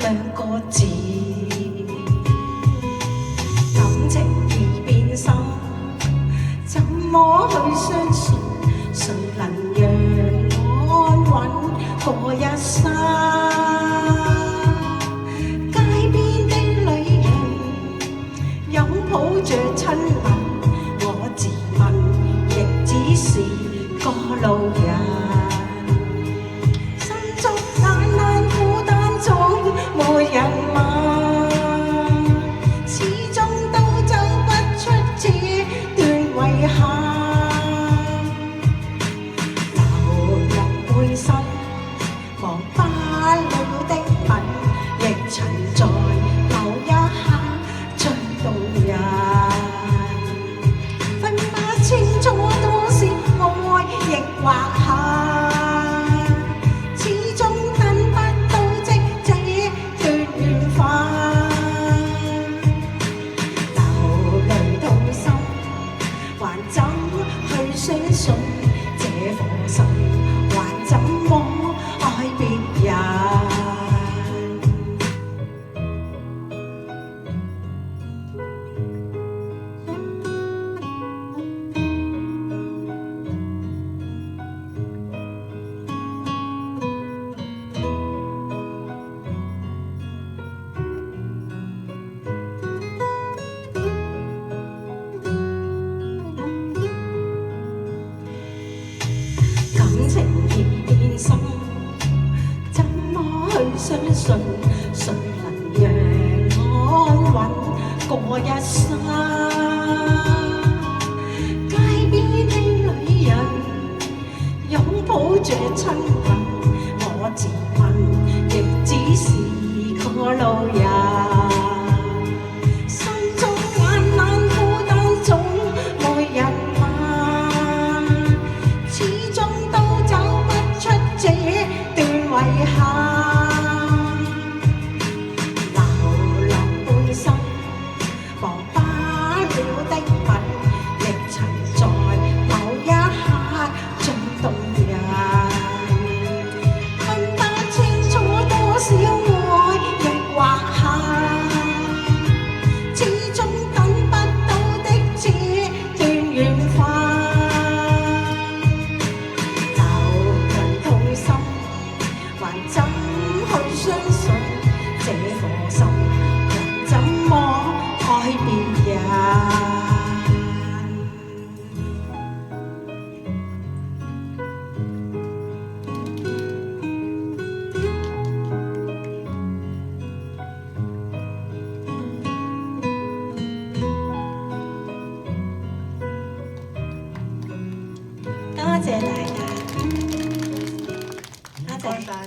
兩個字，感情已變心，怎麼去相信？誰能讓我安穩過一生？街邊的女人擁抱着親吻，我自問亦只是個路人。沒人問，始終都走不出這段遺憾。流人背身，忘不了的吻，亦曾在某一刻最動人。分不清楚多少愛亦或恨，始終等不到這緣分，流淚痛心，還怎去相信這顆心？還怎麼愛別人？感情已變心，怎麼去相信？誰能讓我安穩過一生？街邊的女人擁抱着親吻，我自問亦只是個路人。遺憾，流浪背身，忘不了的吻，亦曾在某一刻最動人。分不清楚多少愛亦或恨，始終等不到的這段緣分。還怎去相信這顆心？還怎麼愛別人？多謝大家，多謝。